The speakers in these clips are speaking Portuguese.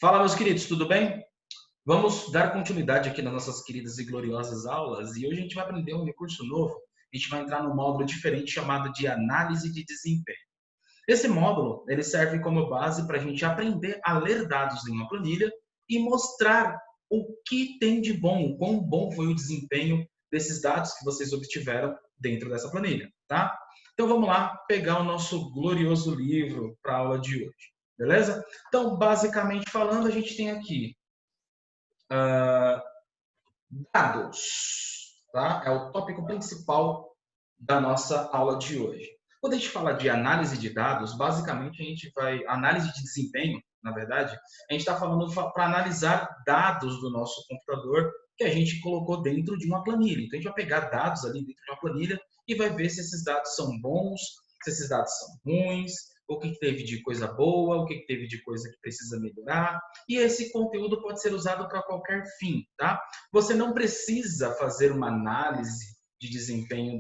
Fala, meus queridos, tudo bem? Vamos dar continuidade aqui nas nossas queridas e gloriosas aulas e hoje a gente vai aprender um recurso novo. A gente vai entrar num módulo diferente chamado de análise de desempenho. Esse módulo ele serve como base para a gente aprender a ler dados em uma planilha e mostrar o que tem de bom, o quão bom foi o desempenho desses dados que vocês obtiveram dentro dessa planilha, tá? Então vamos lá pegar o nosso glorioso livro para a aula de hoje, beleza? Então, basicamente falando, a gente tem aqui dados, tá? É o tópico principal da nossa aula de hoje. Quando a gente fala de análise de dados, basicamente a gente vai análise de desempenho, na verdade, a gente está falando para analisar dados do nosso computador que a gente colocou dentro de uma planilha. Então a gente vai pegar dados ali dentro de uma planilha e vai ver se esses dados são bons, se esses dados são ruins, o que teve de coisa boa, o que teve de coisa que precisa melhorar. E esse conteúdo pode ser usado para qualquer fim, tá? Você não precisa fazer uma análise de desempenho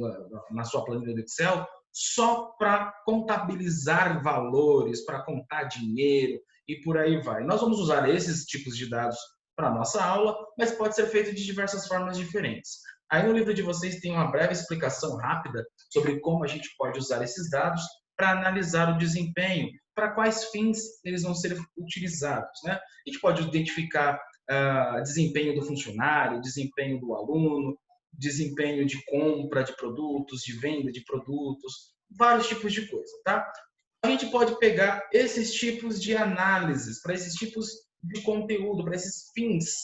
na sua planilha do Excel só para contabilizar valores, para contar dinheiro e por aí vai. Nós vamos usar esses tipos de dados para a nossa aula, mas pode ser feito de diversas formas diferentes. Aí no livro de vocês tem uma breve explicação rápida sobre como a gente pode usar esses dados para analisar o desempenho, para quais fins eles vão ser utilizados, né? A gente pode identificar desempenho do funcionário, desempenho do aluno, desempenho de compra de produtos, de venda de produtos, vários tipos de coisa, tá? A gente pode pegar esses tipos de análises, para esses tipos de conteúdo, para esses fins,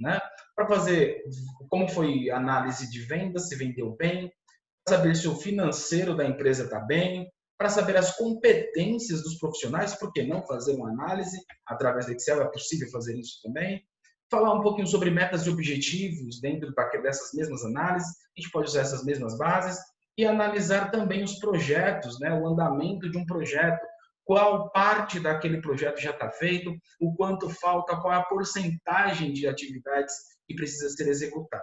né? Para fazer como foi a análise de venda, se vendeu bem, para saber se o financeiro da empresa está bem, para saber as competências dos profissionais, por que não fazer uma análise através do Excel, é possível fazer isso também. Falar um pouquinho sobre metas e objetivos dentro dessas mesmas análises, a gente pode usar essas mesmas bases e analisar também os projetos, né, o andamento de um projeto, qual parte daquele projeto já está feito, o quanto falta, qual é a porcentagem de atividades que precisa ser executada.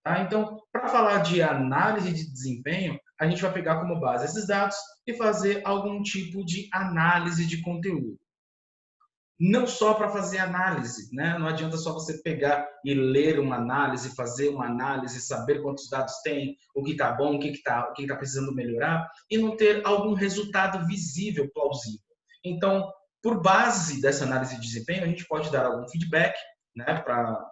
Tá? Então, para falar de análise de desempenho, a gente vai pegar como base esses dados e fazer algum tipo de análise de conteúdo. Não só para fazer análise, né? Não adianta só você pegar e ler uma análise, fazer uma análise, saber quantos dados tem, o que está bom, o que está precisando melhorar, e não ter algum resultado visível, plausível. Então, por base dessa análise de desempenho, a gente pode dar algum feedback, né, para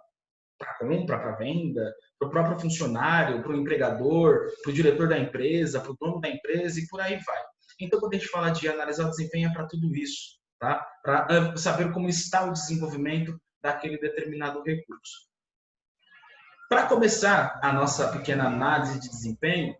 compra, para venda, para o próprio funcionário, para o empregador, para o diretor da empresa, para o dono da empresa e por aí vai. Então, quando a gente fala de analisar o desempenho, é para tudo isso, tá? Para saber como está o desenvolvimento daquele determinado recurso. Para começar a nossa pequena análise de desempenho,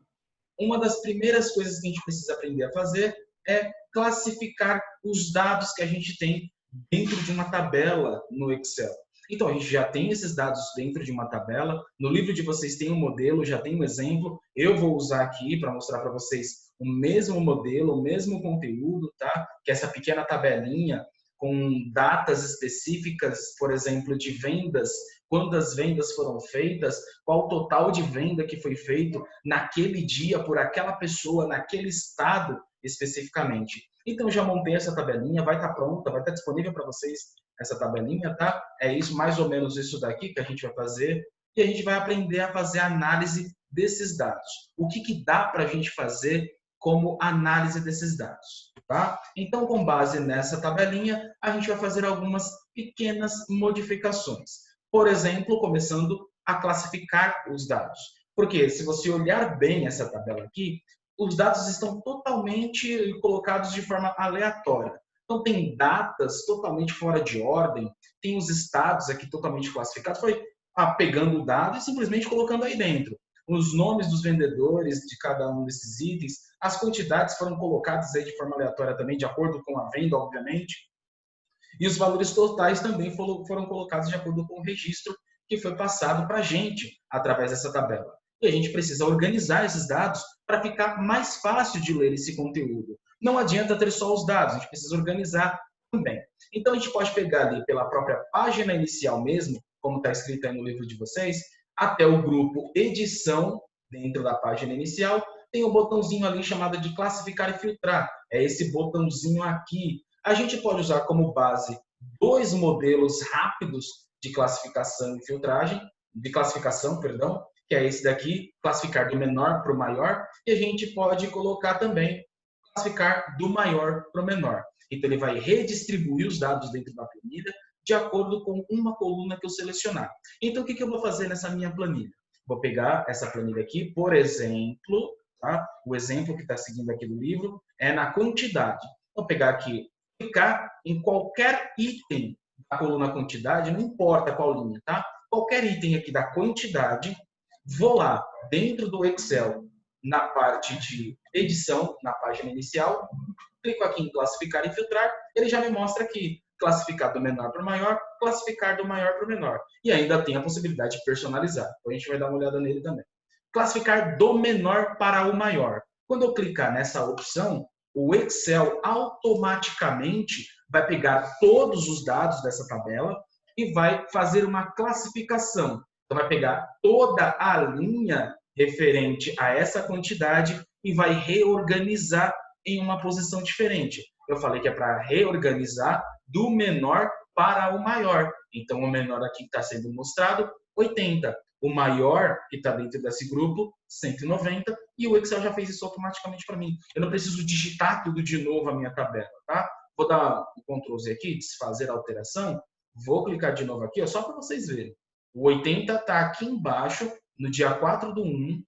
uma das primeiras coisas que a gente precisa aprender a fazer é classificar os dados que a gente tem dentro de uma tabela no Excel. Então, a gente já tem esses dados dentro de uma tabela. No livro de vocês tem um modelo, já tem um exemplo. Eu vou usar aqui para mostrar para vocês o mesmo modelo, o mesmo conteúdo, tá? Que é essa pequena tabelinha com datas específicas, por exemplo, de vendas, quantas vendas foram feitas, qual o total de venda que foi feito naquele dia por aquela pessoa, naquele estado especificamente. Então, já montei essa tabelinha, vai estar pronta, vai estar disponível para vocês essa tabelinha, tá? É isso, mais ou menos isso daqui que a gente vai fazer. E a gente vai aprender a fazer a análise desses dados. O que dá para a gente fazer como análise desses dados, tá? Então, com base nessa tabelinha, a gente vai fazer algumas pequenas modificações. Por exemplo, começando a classificar os dados. Porque se você olhar bem essa tabela aqui, os dados estão totalmente colocados de forma aleatória. Então, tem datas totalmente fora de ordem, tem os estados aqui totalmente classificados. Foi pegando o dado e simplesmente colocando aí dentro. Os nomes dos vendedores de cada um desses itens, as quantidades foram colocadas aí de forma aleatória também, de acordo com a venda, obviamente. E os valores totais também foram colocados de acordo com o registro que foi passado para a gente através dessa tabela. E a gente precisa organizar esses dados para ficar mais fácil de ler esse conteúdo. Não adianta ter só os dados, a gente precisa organizar também. Então, a gente pode pegar ali pela própria página inicial mesmo, como está escrito aí no livro de vocês, até o grupo edição, dentro da página inicial, tem um botãozinho ali chamado de classificar e filtrar. É esse botãozinho aqui. A gente pode usar como base dois modelos rápidos de classificação e filtragem, de classificação, perdão, que é esse daqui, classificar do menor para o maior, e a gente pode colocar também classificar do maior para o menor. Então, ele vai redistribuir os dados dentro da planilha de acordo com uma coluna que eu selecionar. Então, o que eu vou fazer nessa minha planilha? Vou pegar essa planilha aqui, por exemplo, tá? O exemplo que está seguindo aqui do livro é na quantidade. Vou pegar aqui, clicar em qualquer item da coluna quantidade, não importa qual linha, tá? Qualquer item aqui da quantidade, vou lá dentro do Excel, na parte de edição, na página inicial, clico aqui em classificar e filtrar, ele já me mostra aqui, classificar do menor para o maior, classificar do maior para o menor. E ainda tem a possibilidade de personalizar. Então a gente vai dar uma olhada nele também. Classificar do menor para o maior. Quando eu clicar nessa opção, o Excel automaticamente vai pegar todos os dados dessa tabela e vai fazer uma classificação. Então vai pegar toda a linha referente a essa quantidade e vai reorganizar em uma posição diferente. Eu falei que é para reorganizar do menor para o maior. Então, o menor aqui que está sendo mostrado, 80. O maior, que está dentro desse grupo, 190. E o Excel já fez isso automaticamente para mim. Eu não preciso digitar tudo de novo a minha tabela, tá? Vou dar um Ctrl Z aqui, desfazer a alteração. Vou clicar de novo aqui, ó, só para vocês verem. O 80 está aqui embaixo, no dia 4/1,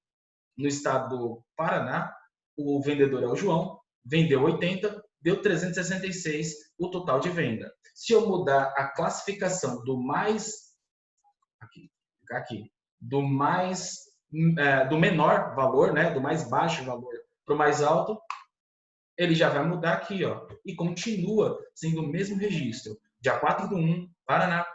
no estado do Paraná. O vendedor é o João, vendeu 80, deu 366 o total de venda. Se eu mudar a classificação do mais do menor valor, né, do mais baixo valor para o mais alto, ele já vai mudar aqui, ó, e continua sendo o mesmo registro. Dia 4/1, Paraná,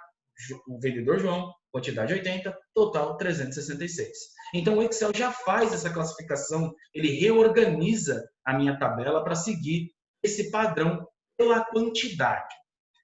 o vendedor João, quantidade 80, total 366. Então o Excel já faz essa classificação, ele reorganiza a minha tabela para seguir esse padrão pela quantidade.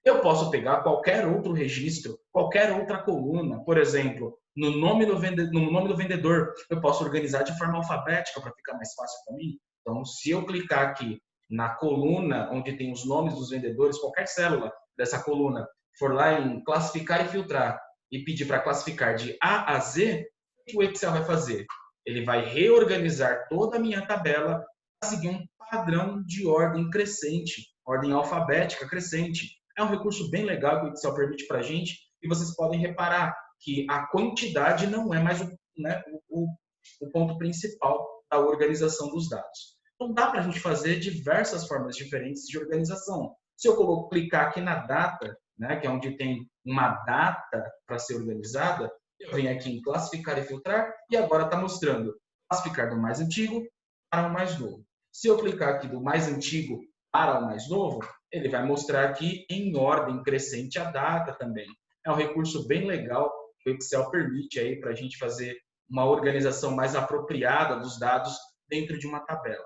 Eu posso pegar qualquer outro registro, qualquer outra coluna, por exemplo, no nome do vendedor, eu posso organizar de forma alfabética para ficar mais fácil para mim. Então, se eu clicar aqui na coluna onde tem os nomes dos vendedores, qualquer célula dessa coluna, for lá em classificar e filtrar e pedir para classificar de A a Z, o que o Excel vai fazer? Ele vai reorganizar toda a minha tabela para seguir um padrão de ordem crescente, ordem alfabética crescente. É um recurso bem legal que o Excel permite para a gente, e vocês podem reparar que a quantidade não é mais o ponto principal da organização dos dados. Então, dá para a gente fazer diversas formas diferentes de organização. Se eu clicar aqui na data, né, que é onde tem uma data para ser organizada, eu venho aqui em classificar e filtrar, e agora está mostrando classificar do mais antigo para o mais novo. Se eu clicar aqui do mais antigo para o mais novo, ele vai mostrar aqui em ordem crescente a data também. É um recurso bem legal que o Excel permite aí para a gente fazer uma organização mais apropriada dos dados dentro de uma tabela.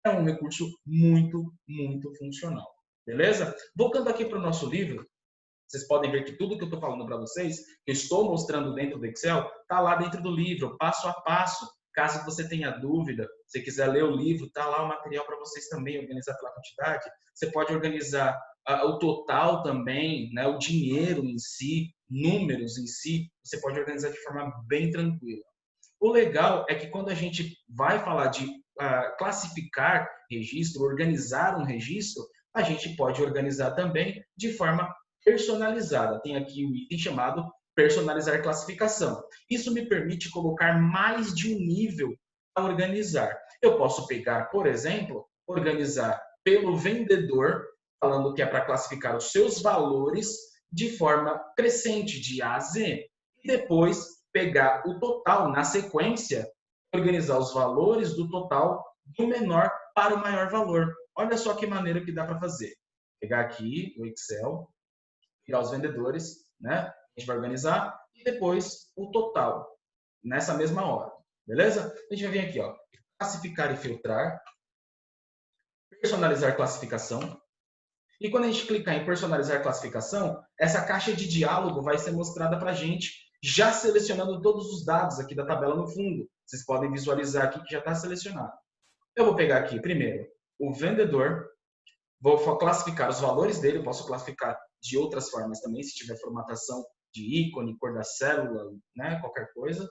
É um recurso muito, muito funcional. Beleza? Voltando aqui para o nosso livro, vocês podem ver que tudo que eu estou falando para vocês, que eu estou mostrando dentro do Excel, está lá dentro do livro, passo a passo. Caso você tenha dúvida, se quiser ler o livro, está lá o material para vocês também organizar pela quantidade. Você pode organizar o total também, né, o dinheiro em si, números em si, você pode organizar de forma bem tranquila. O legal é que quando a gente vai falar de classificar registro, organizar um registro, a gente pode organizar também de forma personalizada. Tem aqui o item chamado personalizar classificação. Isso me permite colocar mais de um nível a organizar. Eu posso pegar, por exemplo, organizar pelo vendedor, falando que é para classificar os seus valores de forma crescente, de A a Z. E depois pegar o total na sequência, organizar os valores do total do menor para o maior valor. Olha só que maneira que dá para fazer. Pegar aqui o Excel, pegar os vendedores, né? A gente vai organizar e depois o total, nessa mesma hora, beleza? A gente vai vir aqui, ó, classificar e filtrar, personalizar classificação. E quando a gente clicar em personalizar classificação, essa caixa de diálogo vai ser mostrada para a gente, já selecionando todos os dados aqui da tabela no fundo. Vocês podem visualizar aqui que já está selecionado. Eu vou pegar aqui, primeiro, o vendedor, vou classificar os valores dele, eu posso classificar de outras formas também, se tiver formatação de ícone, cor da célula, né, qualquer coisa.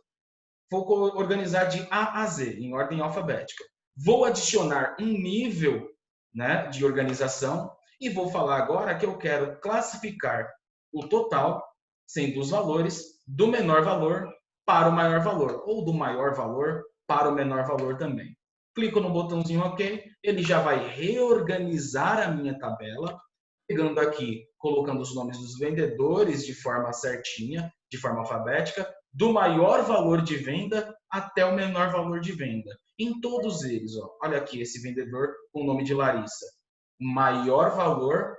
Vou organizar de A a Z, em ordem alfabética. Vou adicionar um nível, né, de organização e vou falar agora que eu quero classificar o total, sendo os valores do menor valor para o maior valor, ou do maior valor para o menor valor também. Clico no botãozinho OK, ele já vai reorganizar a minha tabela, pegando aqui, colocando os nomes dos vendedores de forma certinha, de forma alfabética, do maior valor de venda até o menor valor de venda. Em todos eles, ó, olha aqui esse vendedor com o nome de Larissa. Maior valor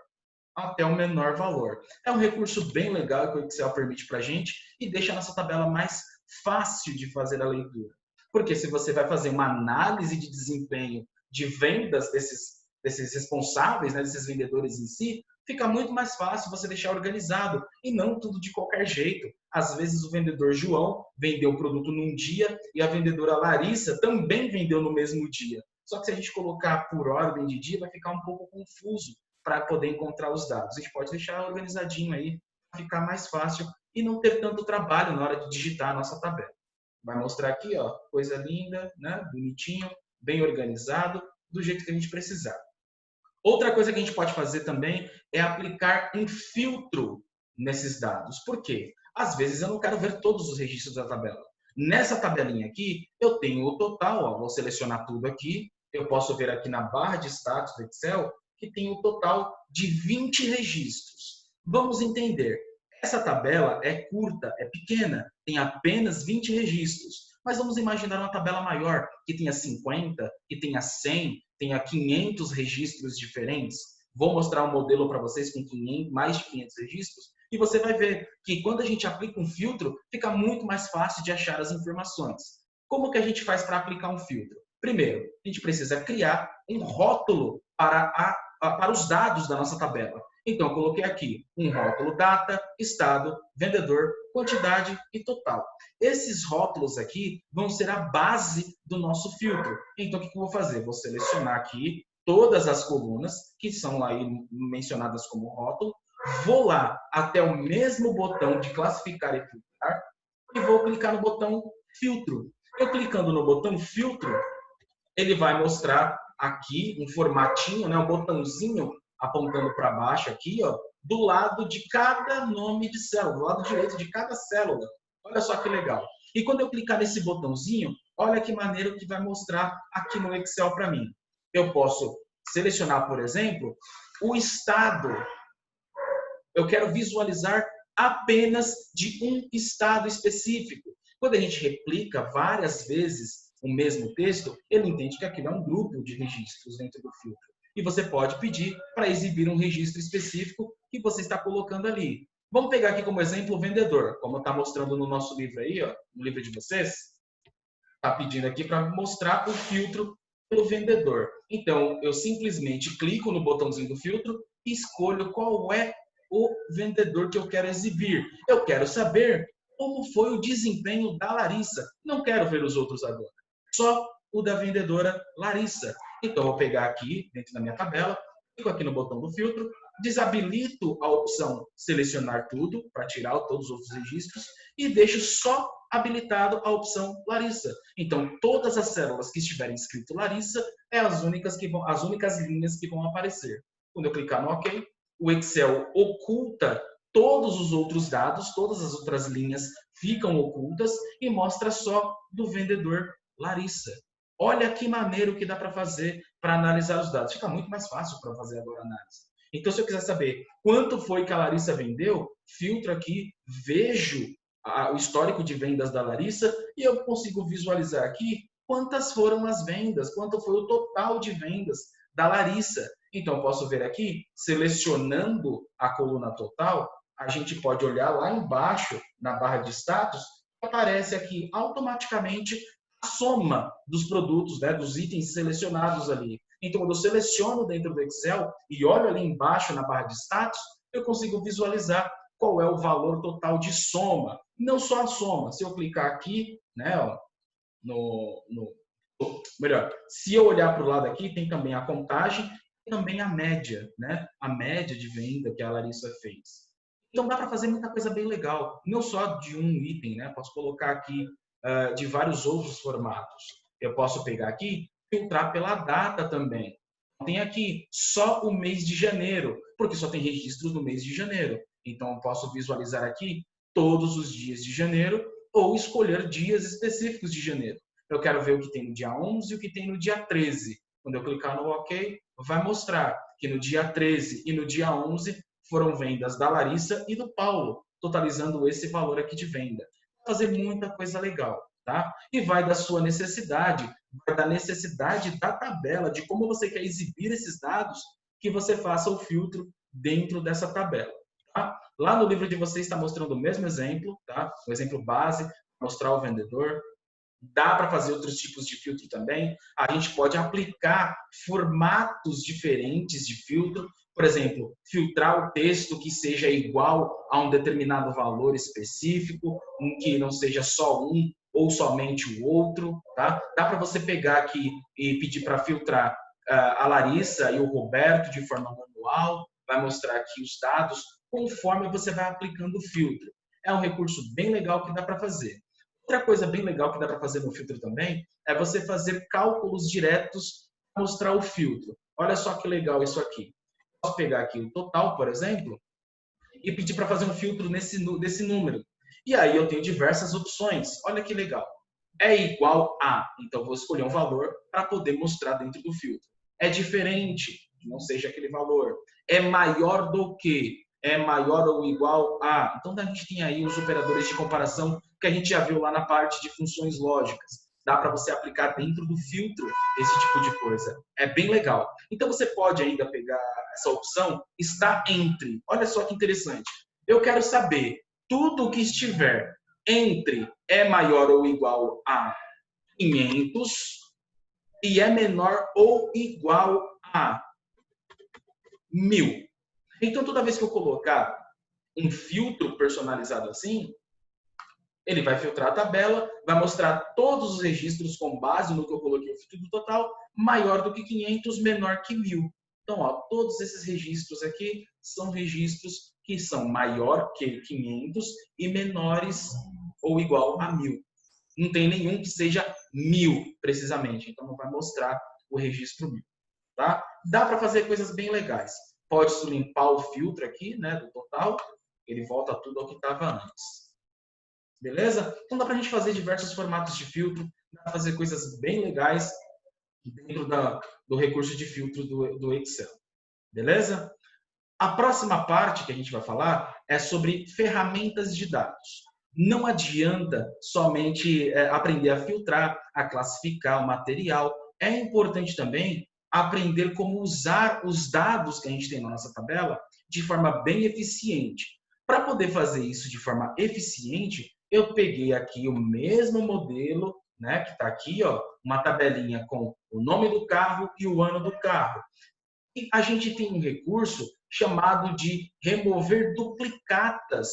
até o menor valor. É um recurso bem legal que o Excel permite para a gente e deixa a nossa tabela mais fácil de fazer a leitura. Porque se você vai fazer uma análise de desempenho de vendas desses responsáveis, né, desses vendedores em si, fica muito mais fácil você deixar organizado e não tudo de qualquer jeito. Às vezes o vendedor João vendeu o produto num dia e a vendedora Larissa também vendeu no mesmo dia. Só que se a gente colocar por ordem de dia, vai ficar um pouco confuso para poder encontrar os dados. A gente pode deixar organizadinho aí, para ficar mais fácil e não ter tanto trabalho na hora de digitar a nossa tabela. Vai mostrar aqui, ó, coisa linda, né? Bonitinho, bem organizado, do jeito que a gente precisar. Outra coisa que a gente pode fazer também é aplicar um filtro nesses dados. Por quê? Às vezes eu não quero ver todos os registros da tabela. Nessa tabelinha aqui, eu tenho o total, ó, vou selecionar tudo aqui. Eu posso ver aqui na barra de status do Excel que tem o total de 20 registros. Vamos entender. Essa tabela é curta, é pequena, tem apenas 20 registros. Mas vamos imaginar uma tabela maior, que tenha 50, que tenha 100, tenha 500 registros diferentes. Vou mostrar um modelo para vocês com mais de 500 registros e você vai ver que quando a gente aplica um filtro, fica muito mais fácil de achar as informações. Como que a gente faz para aplicar um filtro? Primeiro, a gente precisa criar um rótulo para os dados da nossa tabela. Então, eu coloquei aqui um rótulo data, estado, vendedor, quantidade e total. Esses rótulos aqui vão ser a base do nosso filtro. Então, o que eu vou fazer? Vou selecionar aqui todas as colunas que são aí mencionadas como rótulo, vou lá até o mesmo botão de classificar e filtrar e vou clicar no botão filtro. Eu clicando no botão filtro, ele vai mostrar aqui um formatinho, né, um botãozinho apontando para baixo aqui, ó, do lado de cada nome de célula, do lado direito de cada célula. Olha só que legal. E quando eu clicar nesse botãozinho, olha que maneiro que vai mostrar aqui no Excel para mim. Eu posso selecionar, por exemplo, o estado. Eu quero visualizar apenas de um estado específico. Quando a gente replica várias vezes o mesmo texto, ele entende que aquilo é um grupo de registros dentro do filtro. E você pode pedir para exibir um registro específico que você está colocando ali. Vamos pegar aqui como exemplo o vendedor, como está mostrando no nosso livro aí, ó, no livro de vocês. Está pedindo aqui para mostrar o filtro pelo vendedor. Então, eu simplesmente clico no botãozinho do filtro e escolho qual é o vendedor que eu quero exibir. Eu quero saber como foi o desempenho da Larissa. Não quero ver os outros agora. Só o da vendedora Larissa. Então, eu vou pegar aqui, dentro da minha tabela, clico aqui no botão do filtro, desabilito a opção selecionar tudo, para tirar todos os outros registros, e deixo só habilitado a opção Larissa. Então, todas as células que estiverem escrito Larissa, as únicas linhas que vão aparecer. Quando eu clicar no OK, o Excel oculta todos os outros dados, todas as outras linhas ficam ocultas e mostra só do vendedor Larissa. Olha que maneiro que dá para fazer para analisar os dados. Fica muito mais fácil para fazer agora a análise. Então, se eu quiser saber quanto foi que a Larissa vendeu, filtro aqui, vejo o histórico de vendas da Larissa e eu consigo visualizar aqui quantas foram as vendas, quanto foi o total de vendas da Larissa. Então, eu posso ver aqui, selecionando a coluna total, a gente pode olhar lá embaixo, na barra de status, aparece aqui automaticamente a soma dos produtos, né, dos itens selecionados ali. Então, quando eu seleciono dentro do Excel e olho ali embaixo na barra de status, eu consigo visualizar qual é o valor total de soma. Não só a soma. Se eu clicar aqui, né, ó, melhor, se eu olhar para o lado aqui, tem também a contagem. também a média, né? A média de venda que a Larissa fez. Então dá para fazer muita coisa bem legal, não só de um item, né? Posso colocar aqui de vários outros formatos. Eu posso pegar aqui, filtrar pela data também. Tem aqui só o mês de janeiro, porque só tem registros no mês de janeiro. Então eu posso visualizar aqui todos os dias de janeiro ou escolher dias específicos de janeiro. Eu quero ver o que tem no dia 11 e o que tem no dia 13. Quando eu clicar no OK, vai mostrar que no dia 13 e no dia 11 foram vendas da Larissa e do Paulo, totalizando esse valor aqui de venda. Fazer muita coisa legal, tá? E vai da sua necessidade, vai da necessidade da tabela, de como você quer exibir esses dados, que você faça o filtro dentro dessa tabela. Tá? Lá no livro de vocês está mostrando o mesmo exemplo, tá? O exemplo base, mostrar o vendedor. Dá para fazer outros tipos de filtro também. A gente pode aplicar formatos diferentes de filtro. Por exemplo, filtrar o texto que seja igual a um determinado valor específico, que não seja só um ou somente o outro. Tá? Dá para você pegar aqui e pedir para filtrar a Larissa e o Roberto de forma manual. Vai mostrar aqui os dados conforme você vai aplicando o filtro. É um recurso bem legal que dá para fazer. Outra coisa bem legal que dá para fazer no filtro também é você fazer cálculos diretos para mostrar o filtro. Olha só que legal isso aqui. Posso pegar aqui o total, por exemplo, e pedir para fazer um filtro desse número. E aí eu tenho diversas opções. Olha que legal. É igual a, então vou escolher um valor para poder mostrar dentro do filtro. É diferente, não seja aquele valor. É maior do que, é maior ou igual a. Então a gente tem aí os operadores de comparação que a gente já viu lá na parte de funções lógicas. Dá para você aplicar dentro do filtro esse tipo de coisa. É bem legal. Então você pode ainda pegar essa opção, está entre. Olha só que interessante. Eu quero saber tudo que estiver entre é maior ou igual a 500 e é menor ou igual a 1000. Então, toda vez que eu colocar um filtro personalizado assim, ele vai filtrar a tabela, vai mostrar todos os registros com base no que eu coloquei o filtro do total, maior do que 500, menor que 1000. Então, ó, todos esses registros aqui são registros que são maior que 500 e menores ou igual a 1000. Não tem nenhum que seja 1000 precisamente, então não vai mostrar o registro 1000. Tá? Dá para fazer coisas bem legais. Pode-se limpar o filtro aqui, né, do total, ele volta tudo ao que estava antes. Beleza? Então dá para a gente fazer diversos formatos de filtro, dá para fazer coisas bem legais dentro do recurso de filtro do Excel. Beleza? A próxima parte que a gente vai falar é sobre ferramentas de dados. Não adianta somente aprender a filtrar, a classificar o material. É importante também aprender como usar os dados que a gente tem na nossa tabela de forma bem eficiente. Para poder fazer isso de forma eficiente, eu peguei aqui o mesmo modelo, né, que está aqui, ó, uma tabelinha com o nome do carro e o ano do carro. E a gente tem um recurso chamado de remover duplicatas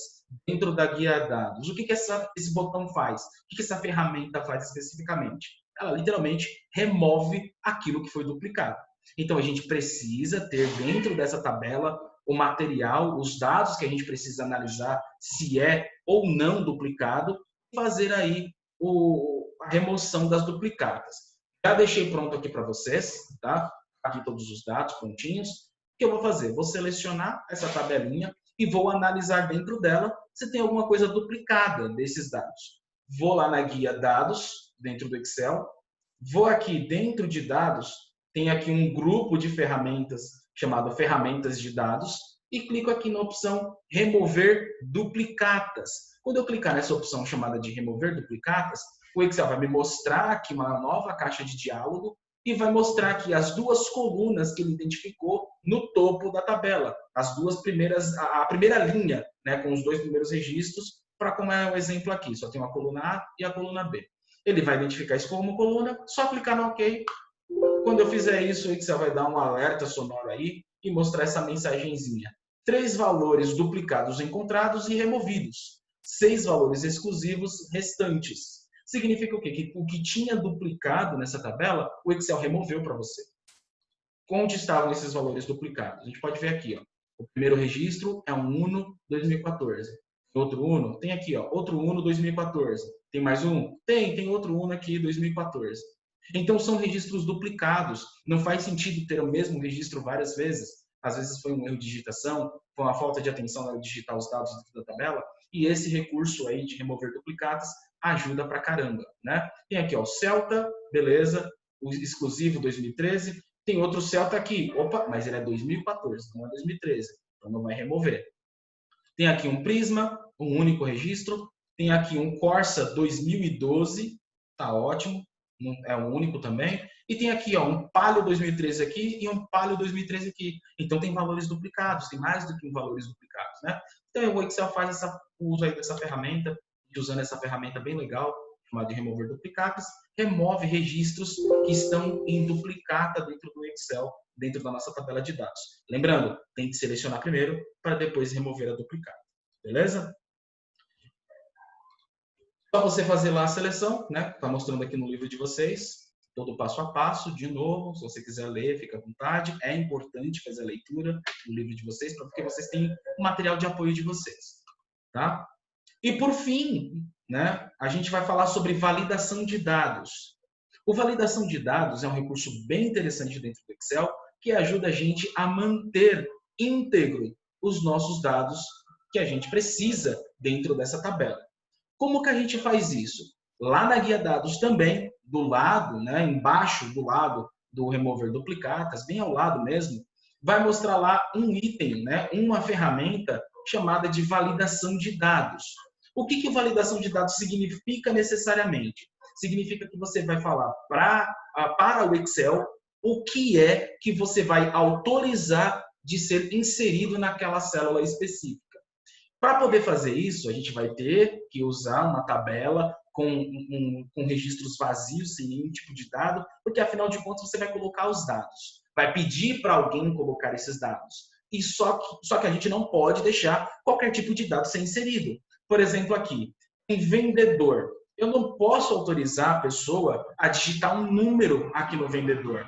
dentro da guia dados. O que esse botão faz? O que essa ferramenta faz especificamente? Ela literalmente remove aquilo que foi duplicado. Então a gente precisa ter dentro dessa tabela o material, os dados que a gente precisa analisar se é ou não duplicado, e fazer aí a remoção das duplicadas. Já deixei pronto aqui para vocês, tá? Aqui todos os dados prontinhos. O que eu vou fazer? Vou selecionar essa tabelinha e vou analisar dentro dela se tem alguma coisa duplicada desses dados. Vou lá na guia dados, dentro do Excel. Vou aqui dentro de dados, tem aqui um grupo de ferramentas chamado ferramentas de dados e clico aqui na opção remover duplicatas. Quando eu clicar nessa opção chamada de remover duplicatas, o Excel vai me mostrar aqui uma nova caixa de diálogo e vai mostrar aqui as duas colunas que ele identificou no topo da tabela. As duas primeiras, a primeira linha, né, com os dois primeiros registros, para como é o exemplo aqui. Só tem uma coluna A e a coluna B. Ele vai identificar isso como coluna, só clicar no OK. Quando eu fizer isso, o Excel vai dar um alerta sonoro aí e mostrar essa mensagenzinha. 3 valores duplicados encontrados e removidos. 6 valores exclusivos restantes. Significa o quê? Que o que tinha duplicado nessa tabela, o Excel removeu para você. onde estavam esses valores duplicados? A gente pode ver aqui, ó. O primeiro registro é um Uno 2014. Outro Uno? Tem aqui, ó, outro Uno 2014. Tem mais um? Tem outro Uno aqui 2014. Então, são registros duplicados. Não faz sentido ter o mesmo registro várias vezes. Às vezes foi um erro de digitação, foi uma falta de atenção na hora de digitar os dados dentro da tabela. E esse recurso aí de remover duplicados ajuda pra caramba, né? Tem aqui, ó, Celta, beleza, o exclusivo 2013. Tem outro Celta aqui. Opa, mas ele é 2014, não é 2013. Então não vai remover. Tem aqui um Prisma, um único registro. Tem aqui um Corsa 2012, tá ótimo, é um único também. E tem aqui, ó, um Palio 2013 aqui e um Palio 2013 aqui. Então tem valores duplicados, tem mais do que valores duplicados, né? Então o Excel faz uso aí dessa ferramenta, usando essa ferramenta bem legal, chamada de remover duplicados, remove registros que estão em duplicata dentro do Excel, dentro da nossa tabela de dados. Lembrando, tem que selecionar primeiro para depois remover a duplicata. Beleza? Só você fazer lá a seleção, né? Está mostrando aqui no livro de vocês, todo passo a passo, de novo. Se você quiser ler, fica à vontade. É importante fazer a leitura no livro de vocês, porque vocês têm o material de apoio de vocês. Tá? E por fim, né, a gente vai falar sobre validação de dados. O validação de dados é um recurso bem interessante dentro do Excel, que ajuda a gente a manter íntegro os nossos dados que a gente precisa dentro dessa tabela. Como que a gente faz isso? Lá na guia dados também, do lado, né, embaixo do lado do remover duplicatas, bem ao lado mesmo, vai mostrar lá um item, né, uma ferramenta chamada de validação de dados. O que validação de dados significa necessariamente? Significa que você vai falar para o Excel o que é que você vai autorizar de ser inserido naquela célula específica. Para poder fazer isso, a gente vai ter que usar uma tabela com registros vazios, sem nenhum tipo de dado, porque afinal de contas você vai colocar os dados. Vai pedir para alguém colocar esses dados. E só que a gente não pode deixar qualquer tipo de dado ser inserido. Por exemplo, aqui, em vendedor. Eu não posso autorizar a pessoa a digitar um número aqui no vendedor.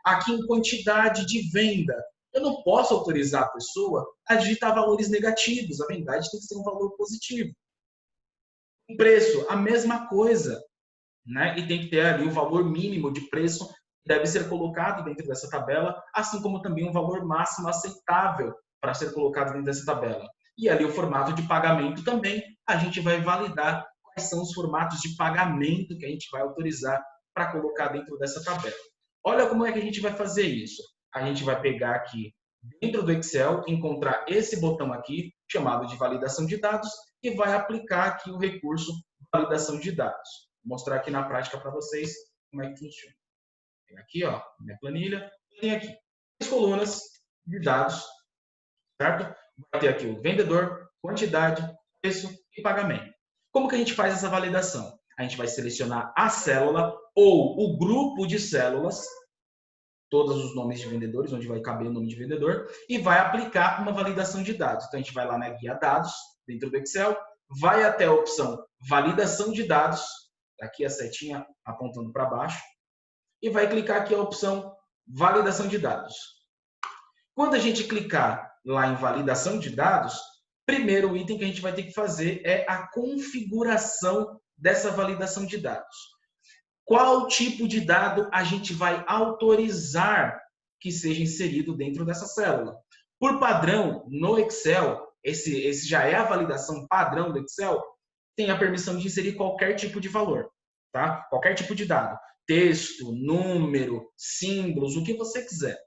Aqui em quantidade de venda. Eu não posso autorizar a pessoa a digitar valores negativos. A vendagem tem que ser um valor positivo. Em preço, a mesma coisa. Né? E tem que ter ali o valor mínimo de preço que deve ser colocado dentro dessa tabela, assim como também um valor máximo aceitável para ser colocado dentro dessa tabela. E ali o formato de pagamento também, a gente vai validar quais são os formatos de pagamento que a gente vai autorizar para colocar dentro dessa tabela. Olha como é que a gente vai fazer isso. A gente vai pegar aqui dentro do Excel, encontrar esse botão aqui, chamado de validação de dados, e vai aplicar aqui o recurso validação de dados. Vou mostrar aqui na prática para vocês como é que funciona. Tem aqui, ó, minha planilha, tem aqui 3 colunas de dados, certo? Vai ter aqui o vendedor, quantidade, preço e pagamento. Como que a gente faz essa validação? A gente vai selecionar a célula ou o grupo de células, todos os nomes de vendedores, onde vai caber o nome de vendedor, e vai aplicar uma validação de dados. Então, a gente vai lá na guia dados, dentro do Excel, vai até a opção validação de dados, aqui a setinha apontando para baixo, e vai clicar aqui a opção validação de dados. Quando a gente clicar lá em validação de dados, primeiro item que a gente vai ter que fazer é a configuração dessa validação de dados. Qual tipo de dado a gente vai autorizar que seja inserido dentro dessa célula? Por padrão, no Excel, esse já é a validação padrão do Excel, tem a permissão de inserir qualquer tipo de valor, tá? Qualquer tipo de dado. Texto, número, símbolos, o que você quiser.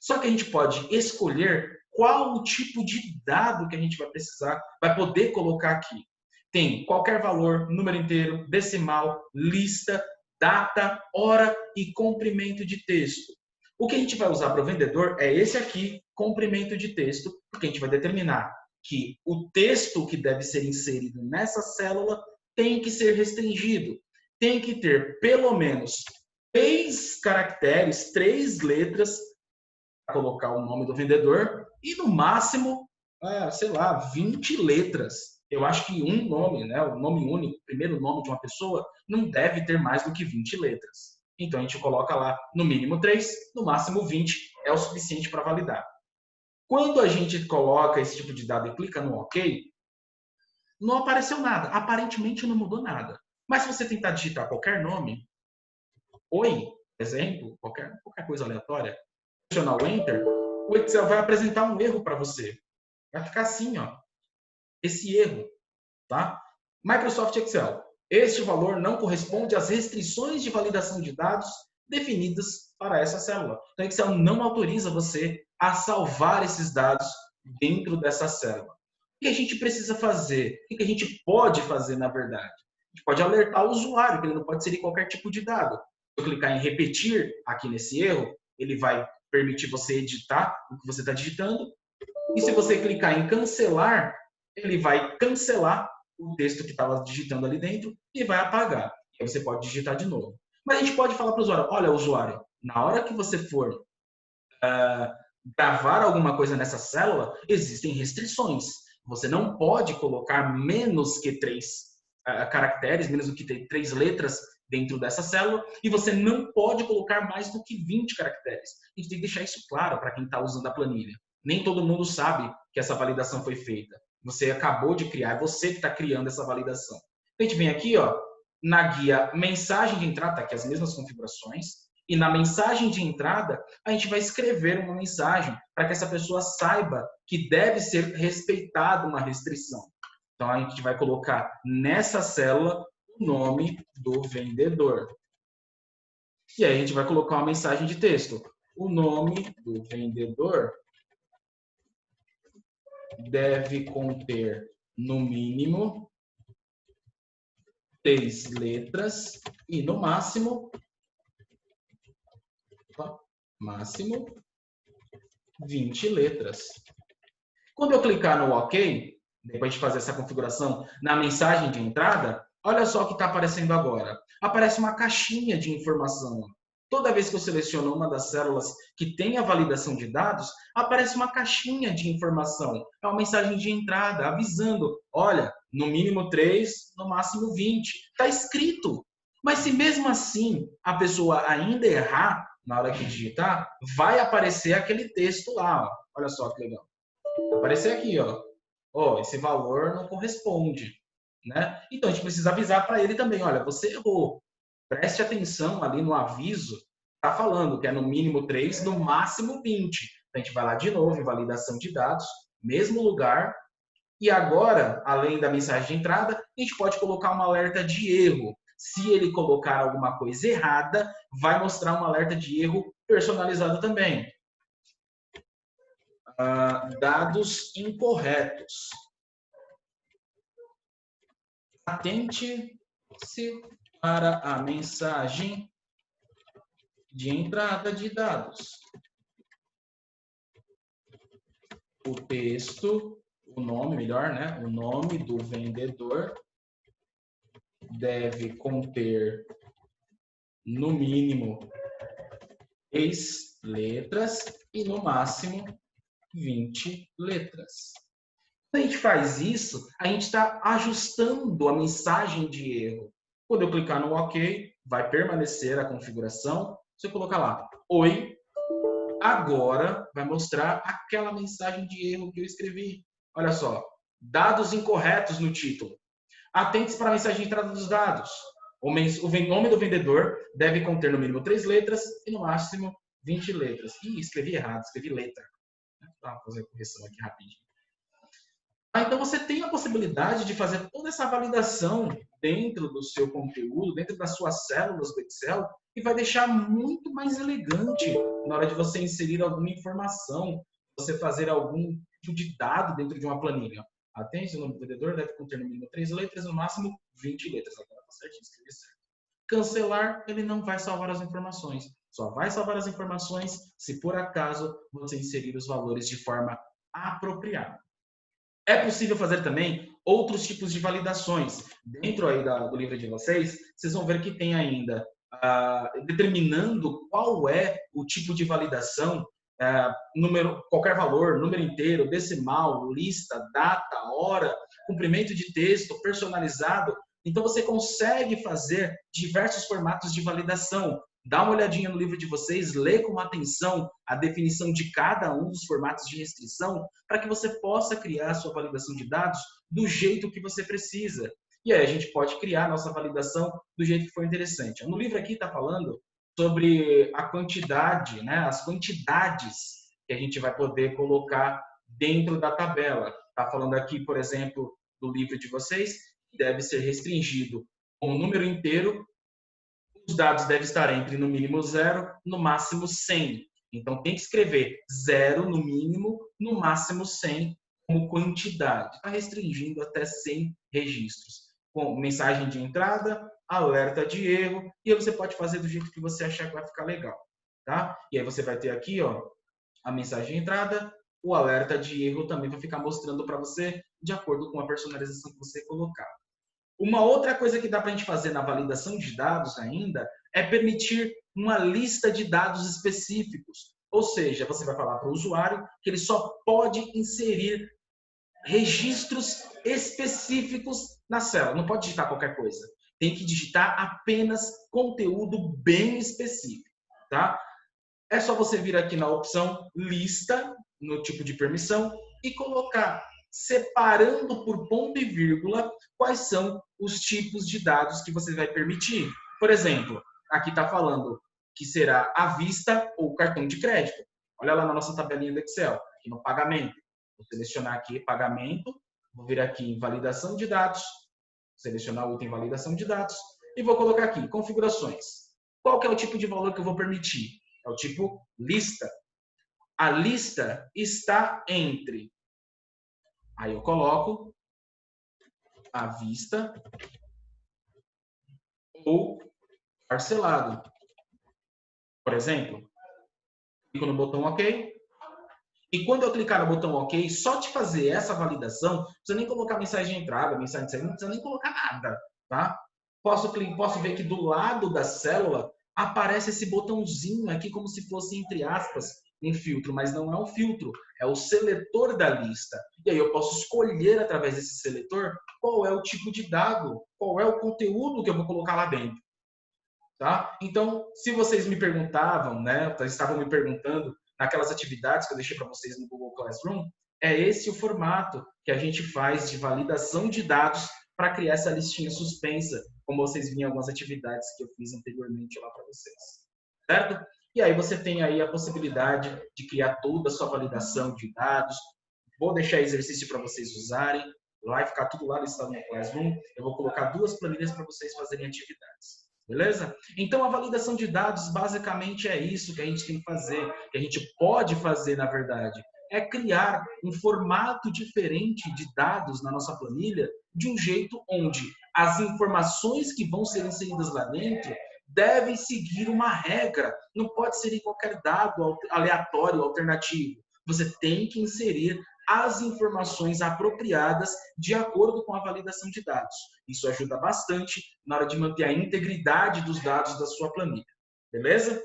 Só que a gente pode escolher qual o tipo de dado que a gente vai precisar, vai poder colocar aqui. Tem qualquer valor, número inteiro, decimal, lista, data, hora e comprimento de texto. O que a gente vai usar para o vendedor é esse aqui, comprimento de texto, porque a gente vai determinar que o texto que deve ser inserido nessa célula tem que ser restringido. Tem que ter pelo menos 3 caracteres, 3 letras para colocar o nome do vendedor e no máximo, sei lá, 20 letras. Eu acho que um nome, né, o nome único, o primeiro nome de uma pessoa, não deve ter mais do que 20 letras. Então, a gente coloca lá no mínimo 3, no máximo 20, é o suficiente para validar. Quando a gente coloca esse tipo de dado e clica no OK, não apareceu nada. Aparentemente não mudou nada. Mas se você tentar digitar qualquer nome, oi, exemplo, qualquer coisa aleatória, pressionar o Enter, o Excel vai apresentar um erro para você. Vai ficar assim, ó, esse erro, tá? Microsoft Excel. Este valor não corresponde às restrições de validação de dados definidas para essa célula. Então, o Excel não autoriza você a salvar esses dados dentro dessa célula. O que a gente precisa fazer? O que a gente pode fazer, na verdade? A gente pode alertar o usuário, que ele não pode inserir qualquer tipo de dado. Se eu clicar em repetir aqui nesse erro, ele vai permitir você editar o que você está digitando. E se você clicar em cancelar, ele vai cancelar o texto que estava digitando ali dentro e vai apagar. E aí você pode digitar de novo. Mas a gente pode falar para o usuário, olha, usuário, na hora que você for gravar alguma coisa nessa célula, existem restrições. Você não pode colocar menos que 3 caracteres, menos do que 3 letras dentro dessa célula, e você não pode colocar mais do que 20 caracteres. A gente tem que deixar isso claro para quem está usando a planilha. Nem todo mundo sabe que essa validação foi feita. Você acabou de criar, é você que está criando essa validação. A gente vem aqui, ó, na guia mensagem de entrada, tá aqui as mesmas configurações, e na mensagem de entrada, a gente vai escrever uma mensagem para que essa pessoa saiba que deve ser respeitada uma restrição. Então, a gente vai colocar nessa célula o nome do vendedor. E aí, a gente vai colocar uma mensagem de texto. O nome do vendedor deve conter, no mínimo, 3 letras e, no máximo, 20 letras. Quando eu clicar no OK, depois de fazer essa configuração na mensagem de entrada, olha só o que está aparecendo agora. Aparece uma caixinha de informação. Toda vez que eu seleciono uma das células que tem a validação de dados, aparece uma caixinha de informação. É uma mensagem de entrada avisando, olha, no mínimo 3, no máximo 20. Está escrito. Mas se mesmo assim a pessoa ainda errar na hora que digitar, vai aparecer aquele texto lá. Ó. Olha só que legal. Vai aparecer aqui, ó. Ó, esse valor não corresponde. Né? Então a gente precisa avisar para ele também, olha, você errou. Preste atenção ali no aviso, está falando que é no mínimo 3, no máximo 20. Então, a gente vai lá de novo em validação de dados, mesmo lugar, e agora, além da mensagem de entrada, a gente pode colocar um alerta de erro. Se ele colocar alguma coisa errada, vai mostrar um alerta de erro personalizado também. Dados incorretos. Atente-se para a mensagem de entrada de dados. O texto, o nome, melhor, né? O nome do vendedor deve conter, no mínimo, 3 letras e, no máximo, 20 letras. Quando a gente faz isso, a gente está ajustando a mensagem de erro. Quando eu clicar no OK, vai permanecer a configuração. Se eu colocar lá, oi, agora vai mostrar aquela mensagem de erro que eu escrevi. Olha só, dados incorretos no título. Atente-se para a mensagem de entrada dos dados. O nome do vendedor deve conter no mínimo 3 letras e no máximo 20 letras. Ih, escrevi errado, escrevi letra. Vou fazer a correção aqui rapidinho. Então, você tem a possibilidade de fazer toda essa validação dentro do seu conteúdo, dentro das suas células do Excel, e vai deixar muito mais elegante na hora de você inserir alguma informação, você fazer algum tipo de dado dentro de uma planilha. Atende, o nome do vendedor deve conter no mínimo 3 letras, no máximo 20 letras. Agora está certinho, escrevi certo. Cancelar, ele não vai salvar as informações. Só vai salvar as informações se, por acaso, você inserir os valores de forma apropriada. É possível fazer também outros tipos de validações. Dentro aí do livro de vocês vão ver que tem ainda, determinando qual é o tipo de validação, qualquer valor, número inteiro, decimal, lista, data, hora, comprimento de texto, personalizado. Então, você consegue fazer diversos formatos de validação. dá uma olhadinha no livro de vocês, lê com atenção a definição de cada um dos formatos de restrição, para que você possa criar a sua validação de dados do jeito que você precisa. E aí a gente pode criar a nossa validação do jeito que for interessante. No livro aqui está falando sobre a quantidade, né, as quantidades que a gente vai poder colocar dentro da tabela. Está falando aqui, por exemplo, do livro de vocês, que deve ser restringido com um número inteiro. Os dados devem estar entre no mínimo 0, no máximo 100. Então tem que escrever 0 no mínimo, no máximo 100 como quantidade. Está restringindo até 100 registros. Com mensagem de entrada, alerta de erro, e aí você pode fazer do jeito que você achar que vai ficar legal, tá? E aí você vai ter aqui, ó, a mensagem de entrada, o alerta de erro também vai ficar mostrando para você de acordo com a personalização que você colocar. Uma outra coisa que dá para a gente fazer na validação de dados ainda é permitir uma lista de dados específicos. Ou seja, você vai falar para o usuário que ele só pode inserir registros específicos na célula. Não pode digitar qualquer coisa. Tem que digitar apenas conteúdo bem específico, tá? É só você vir aqui na opção lista, no tipo de permissão, e colocar, separando por ponto e vírgula, quais são os tipos de dados que você vai permitir. Por exemplo, aqui está falando que será à vista ou cartão de crédito. Olha lá na nossa tabelinha do Excel, aqui no pagamento. Vou selecionar aqui pagamento, vou vir aqui em validação de dados, selecionar o item validação de dados e vou colocar aqui configurações. Qual que é o tipo de valor que eu vou permitir? É o tipo lista. A lista está entre, aí eu coloco à vista ou parcelado. Por exemplo, clico no botão OK. E quando eu clicar no botão OK, só de fazer essa validação, não precisa nem colocar mensagem de entrada, mensagem de saída, não precisa nem colocar nada, tá? Posso ver que do lado da célula aparece esse botãozinho aqui como se fosse, entre aspas, um filtro, mas não é um filtro, é o seletor da lista. E aí eu posso escolher através desse seletor qual é o tipo de dado, qual é o conteúdo que eu vou colocar lá dentro. Tá? Então, se vocês me perguntavam, né, estavam me perguntando naquelas atividades que eu deixei para vocês no Google Classroom, é esse o formato que a gente faz de validação de dados para criar essa listinha suspensa, como vocês viram em algumas atividades que eu fiz anteriormente lá para vocês. Certo? E aí você tem aí a possibilidade de criar toda a sua validação de dados. Vou deixar exercício para vocês usarem. Vai ficar tudo lá listado no Classroom. Eu vou colocar 2 planilhas para vocês fazerem atividades. Beleza? Então, a validação de dados, basicamente, é isso que a gente tem que fazer, que a gente pode fazer, na verdade. É criar um formato diferente de dados na nossa planilha, de um jeito onde as informações que vão ser inseridas lá dentro devem seguir uma regra. Não pode ser em qualquer dado aleatório, alternativo. Você tem que inserir as informações apropriadas de acordo com a validação de dados. Isso ajuda bastante na hora de manter a integridade dos dados da sua planilha. Beleza?